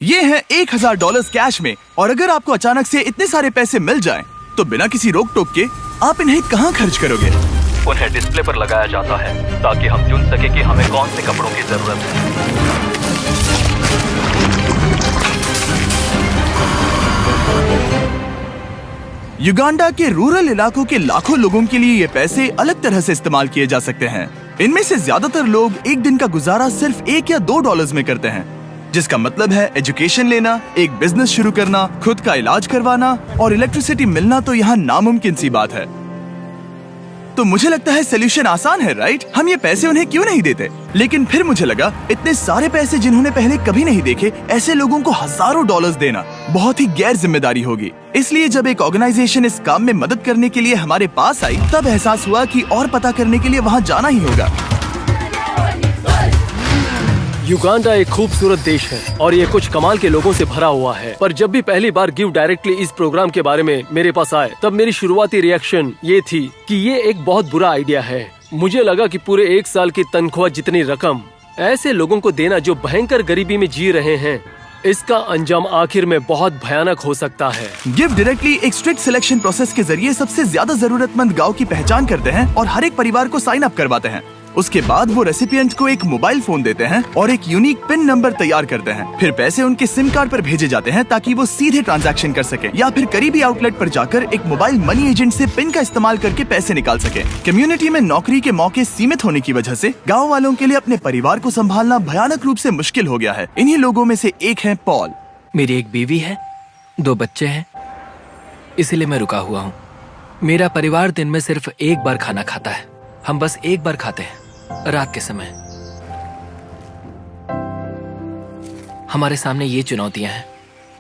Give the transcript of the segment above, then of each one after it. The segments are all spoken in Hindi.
ये है $1000 कैश में, और अगर आपको अचानक से इतने सारे पैसे मिल जाएं, तो बिना किसी रोक टोक के आप इन्हें कहाँ खर्च करोगे? उन्हें डिस्प्ले पर लगाया जाता है ताकि हम चुन सके कि हमें कौन से कपड़ों की जरूरत है। युगांडा के रूरल इलाकों के लाखों लोगों के लिए ये पैसे अलग तरह से इस्तेमाल किए जा सकते हैं। इनमें से ज्यादातर लोग एक दिन का गुजारा सिर्फ $1 या $2 में करते हैं, जिसका मतलब है एजुकेशन लेना, एक बिजनेस शुरू करना, खुद का इलाज करवाना और इलेक्ट्रिसिटी मिलना तो यहाँ नामुमकिन सी बात है। तो मुझे लगता है सोल्यूशन आसान है, राइट? हम ये पैसे उन्हें क्यों नहीं देते? लेकिन फिर मुझे लगा इतने सारे पैसे जिन्होंने पहले कभी नहीं देखे, ऐसे लोगों को हजारों डॉलर्स देना बहुत ही गैर जिम्मेदारी होगी। इसलिए जब एक ऑर्गेनाइजेशन इस काम में मदद करने के लिए हमारे पास आई, तब एहसास हुआ कि और पता करने के लिए वहाँ जाना ही होगा। युगांडा एक खूबसूरत देश है और ये कुछ कमाल के लोगों से भरा हुआ है। पर जब भी पहली बार गिव डायरेक्टली इस प्रोग्राम के बारे में मेरे पास आए, तब मेरी शुरुआती रिएक्शन ये थी कि ये एक बहुत बुरा आइडिया है। मुझे लगा कि पूरे 1 साल की तनख्वाह जितनी रकम ऐसे लोगों को देना जो भयंकर गरीबी में जी रहे हैं, इसका अंजाम आखिर में बहुत भयानक हो सकता है। गिव डायरेक्टली एक स्ट्रिक्ट सिलेक्शन प्रोसेस के जरिए सबसे ज्यादा जरूरतमंद गांव की पहचान करते हैं और हर एक परिवार को साइन अप करवाते हैं। उसके बाद वो रेसिपिएंट को एक मोबाइल फोन देते हैं और एक यूनिक पिन नंबर तैयार करते हैं। फिर पैसे उनके सिम कार्ड पर भेजे जाते हैं ताकि वो सीधे ट्रांजैक्शन कर सके, या फिर करीबी आउटलेट पर जाकर एक मोबाइल मनी एजेंट से पिन का इस्तेमाल करके पैसे निकाल सके। कम्युनिटी में नौकरी के मौके सीमित होने की वजह से गाँव वालों के लिए अपने परिवार को संभालना भयानक रूप से मुश्किल हो गया है। इन्हीं लोगों में से एक है पॉल। मेरी एक बीवी है, 2 बच्चे हैं, इसीलिए मैं रुका हुआ हूँ। मेरा परिवार दिन में सिर्फ एक बार खाना खाता है। हम बस एक बार खाते हैं, रात के समय। हमारे सामने ये चुनौतियां हैं।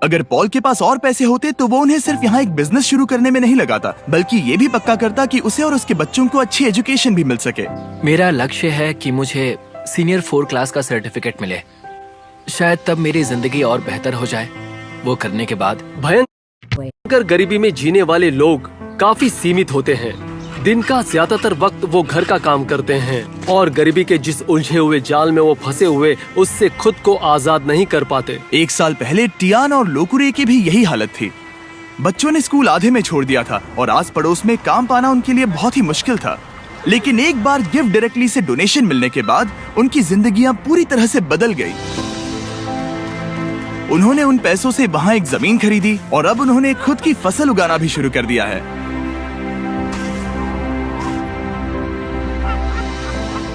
अगर पॉल के पास और पैसे होते तो वो उन्हें सिर्फ यहाँ एक बिजनेस शुरू करने में नहीं लगाता, बल्कि ये भी पक्का करता कि उसे और उसके बच्चों को अच्छी एजुकेशन भी मिल सके। मेरा लक्ष्य है कि मुझे सीनियर 4 क्लास का सर्टिफिकेट मिले। शायद तब मेरी जिंदगी और बेहतर हो जाए। वो करने के बाद भयंकर गरीबी में जीने वाले लोग काफी सीमित होते हैं। दिन का ज्यादातर वक्त वो घर का काम करते हैं और गरीबी के जिस उलझे हुए जाल में वो फंसे हुए, उससे खुद को आजाद नहीं कर पाते। 1 साल पहले टियान और लोकुरे की भी यही हालत थी। बच्चों ने स्कूल आधे में छोड़ दिया था और आस पड़ोस में काम पाना उनके लिए बहुत ही मुश्किल था। लेकिन एक बार गिव डायरेक्टली से डोनेशन मिलने के बाद उनकी जिंदगियां पूरी तरह से बदल गई। उन्होंने उन पैसों से वहाँ एक जमीन खरीदी और अब उन्होंने खुद की फसल उगाना भी शुरू कर दिया है।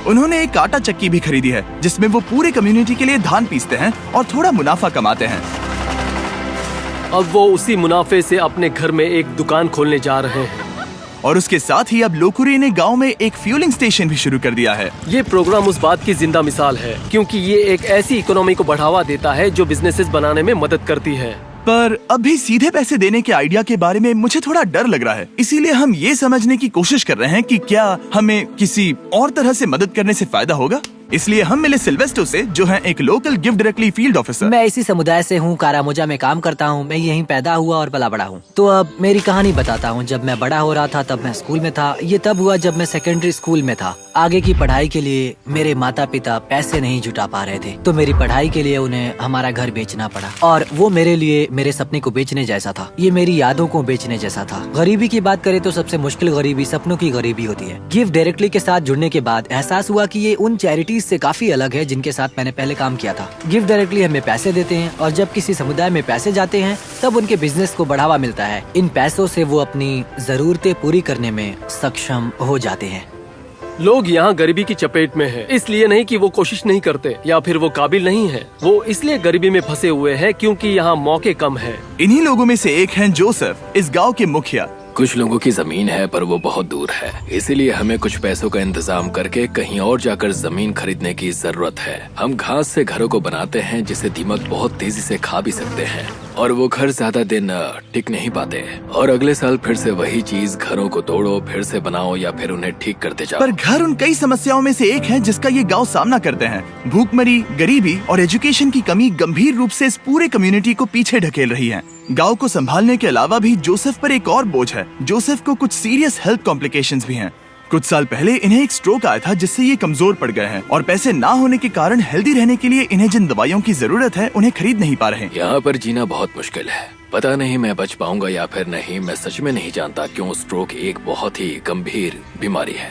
उन्होंने एक आटा चक्की भी खरीदी है जिसमें वो पूरे कम्युनिटी के लिए धान पीसते हैं और थोड़ा मुनाफा कमाते हैं। अब वो उसी मुनाफे से अपने घर में एक दुकान खोलने जा रहे हैं। और उसके साथ ही अब लोकुरे ने गांव में एक फ्यूलिंग स्टेशन भी शुरू कर दिया है। ये प्रोग्राम उस बात की जिंदा मिसाल है, क्योंकि ये एक ऐसी इकोनॉमी को बढ़ावा देता है जो बिजनेसेस बनाने में मदद करती है। पर अभी सीधे पैसे देने के आइडिया के बारे में मुझे थोड़ा डर लग रहा है। इसीलिए हम ये समझने की कोशिश कर रहे हैं कि क्या हमें किसी और तरह से मदद करने से फायदा होगा। इसलिए हम मिले सिल्वेस्टो से, जो है एक local give directly field officer. मैं इसी समुदाय से हूँ, कारामोजा में काम करता हूँ। मैं यहीं पैदा हुआ और पला बड़ा हूँ। तो अब मेरी कहानी बताता हूँ। जब मैं बड़ा हो रहा था तब मैं स्कूल में था। ये तब हुआ जब मैं सेकेंडरी स्कूल में था। आगे की पढ़ाई के लिए मेरे माता पिता पैसे नहीं जुटा पा रहे थे, तो मेरी पढ़ाई के लिए उन्हें हमारा घर बेचना पड़ा। और वो मेरे लिए मेरे सपने को बेचने जैसा था। ये मेरी यादों को बेचने जैसा था। गरीबी की बात करें तो सबसे मुश्किल गरीबी सपनों की गरीबी होती है। गिव डायरेक्टली के साथ जुड़ने के बाद एहसास हुआ कि ये उन चैरिटीज से काफी अलग है जिनके साथ मैंने पहले काम किया था। गिव डायरेक्टली हमें पैसे देते हैं और जब किसी समुदाय में पैसे जाते हैं तब उनके बिजनेस को बढ़ावा मिलता है। इन पैसों से वो अपनी जरूरतें पूरी करने में सक्षम हो जाते हैं। लोग यहाँ गरीबी की चपेट में हैं, इसलिए नहीं कि वो कोशिश नहीं करते या फिर वो काबिल नहीं है। वो इसलिए गरीबी में फंसे हुए हैं क्योंकि यहाँ मौके कम है। इन्हीं लोगों में से एक हैं जोसेफ, इस गांव के मुखिया। कुछ लोगों की जमीन है पर वो बहुत दूर है, इसीलिए हमें कुछ पैसों का इंतजाम करके कहीं और जाकर जमीन खरीदने की जरूरत है। हम घास से घरों को बनाते हैं जिसे दीमक बहुत तेजी से खा भी सकते हैं और वो घर ज्यादा दिन टिक नहीं पाते। और अगले साल फिर से वही चीज, घरों को तोड़ो, फिर से बनाओ या फिर उन्हें ठीक करते जाओ। पर घर उन कई समस्याओं में से एक है जिसका ये गांव सामना करते हैं। भूखमरी, गरीबी और एजुकेशन की कमी गंभीर रूप से इस पूरे कम्युनिटी को पीछे ढकेल रही है। गांव को संभालने के अलावा भी जोसेफ पर एक और बोझ है। जोसेफ को कुछ सीरियस हेल्थ कॉम्प्लिकेशंस भी हैं। कुछ साल पहले इन्हें एक स्ट्रोक आया था जिससे ये कमजोर पड़ गए हैं और पैसे ना होने के कारण हेल्दी रहने के लिए इन्हें जिन दवाइयों की जरूरत है उन्हें खरीद नहीं पा रहे। यहाँ पर जीना बहुत मुश्किल है। पता नहीं मैं बच पाऊंगा या फिर नहीं। मैं सच में नहीं जानता क्यों स्ट्रोक एक बहुत ही गंभीर बीमारी है।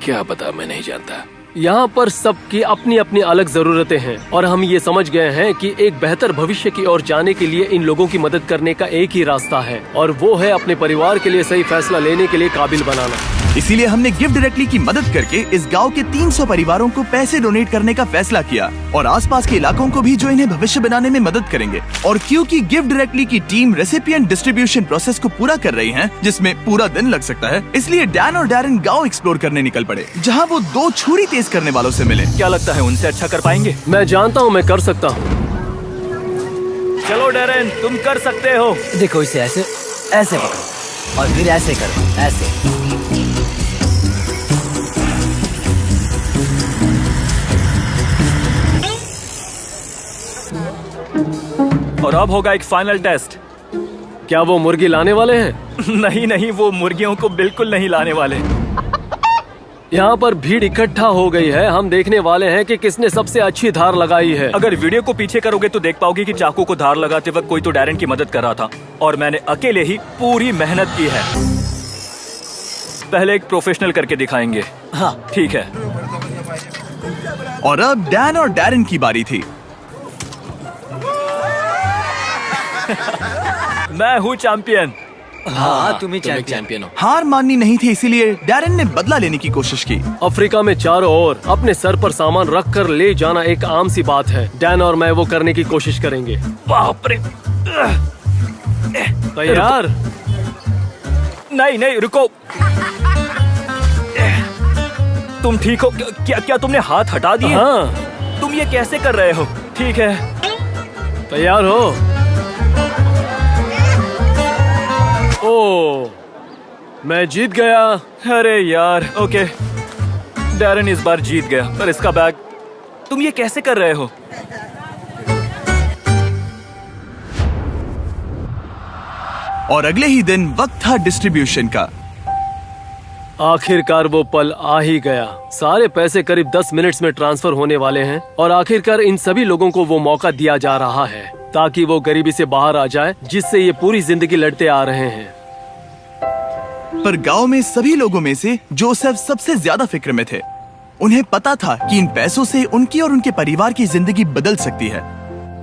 क्या पता, मैं नहीं जानता। यहाँ पर सबकी अपनी अपनी अलग जरूरतें हैं और हम ये समझ गए हैं कि एक बेहतर भविष्य की ओर जाने के लिए इन लोगों की मदद करने का एक ही रास्ता है और वो है अपने परिवार के लिए सही फैसला लेने के लिए काबिल बनाना। इसीलिए हमने गिव डायरेक्टली की मदद करके इस गांव के 300 परिवारों को पैसे डोनेट करने का फैसला किया और आसपास के इलाकों को भी जो इन्हें भविष्य बनाने में मदद करेंगे। और क्योंकि गिव डायरेक्टली की टीम रेसिपिएंट डिस्ट्रीब्यूशन प्रोसेस को पूरा कर रही है जिसमें पूरा दिन लग सकता है, इसलिए डैन और डैरेन गाँव एक्सप्लोर करने निकल पड़े जहाँ वो 2 छुरी तेज करने वालों से मिले। क्या लगता है उनसे अच्छा कर पाएंगे? मैं जानता हूँ मैं कर सकता हूँ। चलो डैरेन, तुम कर सकते हो। देखो इसे ऐसे ऐसे पकड़ो और फिर ऐसे करो, ऐसे। और अब होगा एक फाइनल टेस्ट। क्या वो मुर्गी लाने वाले हैं? नहीं नहीं, वो मुर्गियों को बिल्कुल नहीं लाने वाले। यहाँ पर भीड़ इकट्ठा हो गई है। हम देखने वाले हैं कि किसने सबसे अच्छी धार लगाई है। अगर वीडियो को पीछे करोगे तो देख पाओगे कि चाकू को धार लगाते वक्त कोई तो डैरेन की मदद कर रहा था और मैंने अकेले ही पूरी मेहनत की है। पहले एक प्रोफेशनल करके दिखाएंगे। हाँ ठीक है। और अब डैन और डैरेन की बारी थी। मैं हूँ चैंपियन। हाँ तुम ही तुम एक चैंपियन। चैंपियन हो। हार माननी नहीं थी, इसीलिए डैरेन ने बदला लेने की कोशिश की। अफ्रीका में चारों ओर अपने सर पर सामान रख कर ले जाना एक आम सी बात है। डैन और मैं वो करने की कोशिश करेंगे। बाप रे। तैयार? नहीं नहीं, रुको। तुम ठीक हो? क्या तुमने हाथ हटा दिए? हाँ। तुम ये कैसे कर रहे हो? ठीक है। तैयार हो? ओ, मैं जीत गया। अरे यार, ओके। डैरेन इस बार जीत गया, पर इसका बैग तुम ये कैसे कर रहे हो? और अगले ही दिन वक्त था डिस्ट्रीब्यूशन का। आखिरकार वो पल आ ही गया। सारे पैसे करीब 10 मिनट्स में ट्रांसफर होने वाले हैं और आखिरकार इन सभी लोगों को वो मौका दिया जा रहा है ताकि वो गरीबी से बाहर आ जाए जिससे ये पूरी जिंदगी लड़ते आ रहे हैं। पर गांव में सभी लोगों में से जोसेफ सबसे ज्यादा फिक्र में थे। उन्हें पता था कि इन पैसों से उनकी और उनके परिवार की जिंदगी बदल सकती है।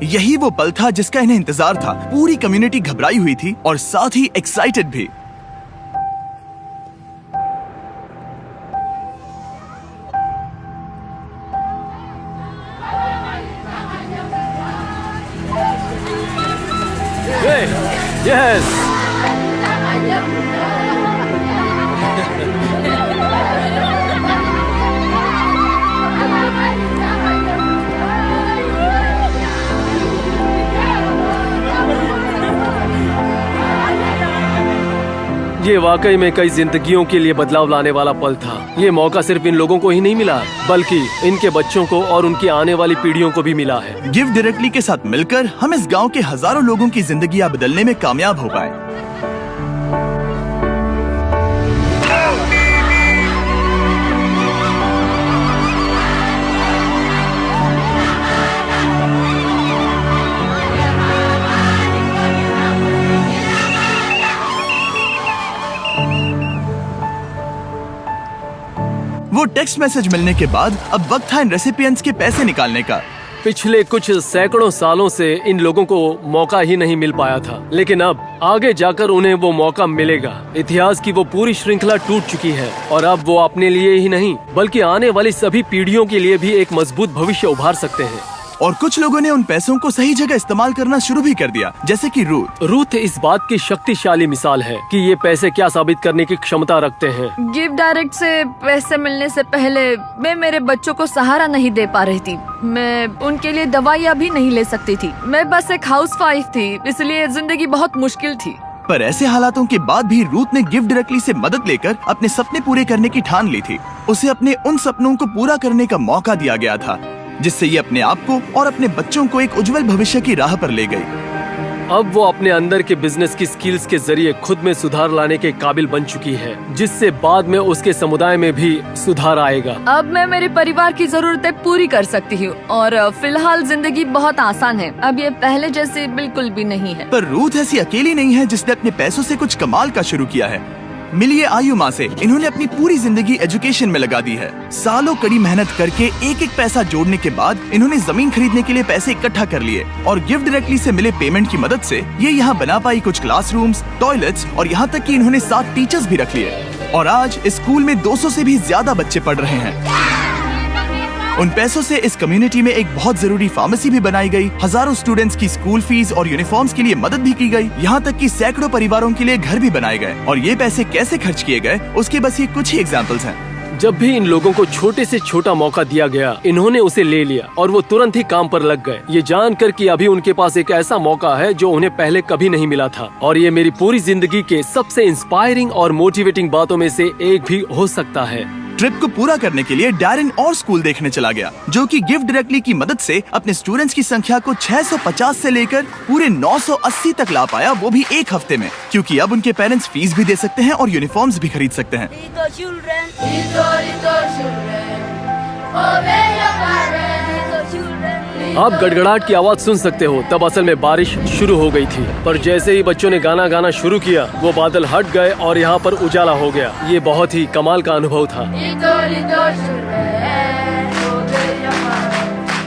यही वो पल था जिसका इन्हें इंतजार था। पूरी कम्युनिटी घबराई हुई थी और साथ ही एक्साइटेड भी। यस। ये वाकई में कई जिंदगियों के लिए बदलाव लाने वाला पल था। ये मौका सिर्फ इन लोगों को ही नहीं मिला बल्कि इनके बच्चों को और उनकी आने वाली पीढ़ियों को भी मिला है। गिव डायरेक्टली के साथ मिलकर हम इस गांव के हजारों लोगों की जिंदगियां बदलने में कामयाब हो पाए। वो टेक्स्ट मैसेज मिलने के बाद अब वक्त था इन रेसिपिएंट्स के पैसे निकालने का। पिछले कुछ सैकड़ों सालों से इन लोगों को मौका ही नहीं मिल पाया था, लेकिन अब आगे जाकर उन्हें वो मौका मिलेगा। इतिहास की वो पूरी श्रृंखला टूट चुकी है और अब वो अपने लिए ही नहीं बल्कि आने वाली सभी पीढ़ियों के लिए भी एक मजबूत भविष्य उभार सकते हैं। और कुछ लोगों ने उन पैसों को सही जगह इस्तेमाल करना शुरू भी कर दिया, जैसे कि रूथ इस बात की शक्तिशाली मिसाल है कि ये पैसे क्या साबित करने की क्षमता रखते हैं। गिव डायरेक्ट से पैसे मिलने से पहले मैं मेरे बच्चों को सहारा नहीं दे पा रही थी। मैं उनके लिए दवाइयाँ भी नहीं ले सकती थी। मैं बस एक हाउसवाइफ थी, इसलिए जिंदगी बहुत मुश्किल थी। पर ऐसे हालातों के बाद भी रूथ ने गिव डायरेक्टली से मदद लेकर अपने सपने पूरे करने की ठान ली थी। उसे अपने उन सपनों को पूरा करने का मौका दिया गया था जिससे ये अपने आप को और अपने बच्चों को एक उज्जवल भविष्य की राह पर ले गई। अब वो अपने अंदर के बिजनेस की स्किल्स के जरिए खुद में सुधार लाने के काबिल बन चुकी है, जिससे बाद में उसके समुदाय में भी सुधार आएगा। अब मैं मेरे परिवार की जरूरतें पूरी कर सकती हूँ और फिलहाल जिंदगी बहुत आसान है। अब ये पहले जैसे बिल्कुल भी नहीं है। पर रूथ ऐसी अकेली नहीं है जिसने अपने पैसों से कुछ कमाल का शुरू किया है। मिलिए आयु माँ से। इन्होंने अपनी पूरी जिंदगी एजुकेशन में लगा दी है। सालों कड़ी मेहनत करके एक एक पैसा जोड़ने के बाद इन्होंने जमीन खरीदने के लिए पैसे इकट्ठा कर लिए और गिफ्ट डायरेक्टली से मिले पेमेंट की मदद से ये यहाँ बना पाई कुछ क्लासरूम्स, टॉयलेट्स और यहाँ तक कि इन्होंने 7 टीचर्स भी रख लिए और आज इस स्कूल में 200 से भी ज्यादा बच्चे पढ़ रहे हैं। उन पैसों से इस कम्युनिटी में एक बहुत जरूरी फार्मेसी भी बनाई गई, हजारों स्टूडेंट्स की स्कूल फीस और यूनिफॉर्म्स के लिए मदद भी की गई, यहाँ तक कि सैकड़ों परिवारों के लिए घर भी बनाए गए। और ये पैसे कैसे खर्च किए गए उसके बस ये कुछ ही एग्जाम्पल्स हैं। जब भी इन लोगों को छोटे से छोटा मौका दिया गया, इन्होंने उसे ले लिया और वो तुरंत ही काम पर लग गए, ये जानकर कि अभी उनके पास एक ऐसा मौका है जो उन्हें पहले कभी नहीं मिला था। और ये मेरी पूरी जिंदगी के सबसे इंस्पायरिंग और मोटिवेटिंग बातों में से एक भी हो सकता है। ट्रिप को पूरा करने के लिए डैरेन और स्कूल देखने चला गया, जो कि गिफ्ट डायरेक्टली की मदद से अपने स्टूडेंट्स की संख्या को 650 से लेकर पूरे 980 तक ला पाया, वो भी एक हफ्ते में, क्योंकि अब उनके पेरेंट्स फीस भी दे सकते हैं और यूनिफॉर्म्स भी खरीद सकते हैं। आप गड़गड़ाहट की आवाज सुन सकते हो, तब असल में बारिश शुरू हो गई थी। पर जैसे ही बच्चों ने गाना गाना शुरू किया, वो बादल हट गए और यहाँ पर उजाला हो गया। ये बहुत ही कमाल का अनुभव था।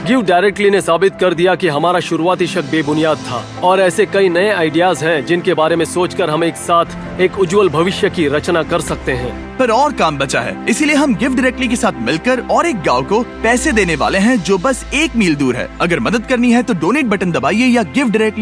गिव डायरेक्टली ने साबित कर दिया कि हमारा शुरुआती शक बेबुनियाद था और ऐसे कई नए आइडियाज हैं जिनके बारे में सोचकर हम एक साथ एक उज्जवल भविष्य की रचना कर सकते हैं। पर और काम बचा है, इसीलिए हम गिफ्ट डायरेक्टली के साथ मिलकर और एक गांव को पैसे देने वाले हैं जो बस 1 मील दूर है। अगर मदद करनी है तो डोनेट बटन दबाइए या गिफ्ट डायरेक्टली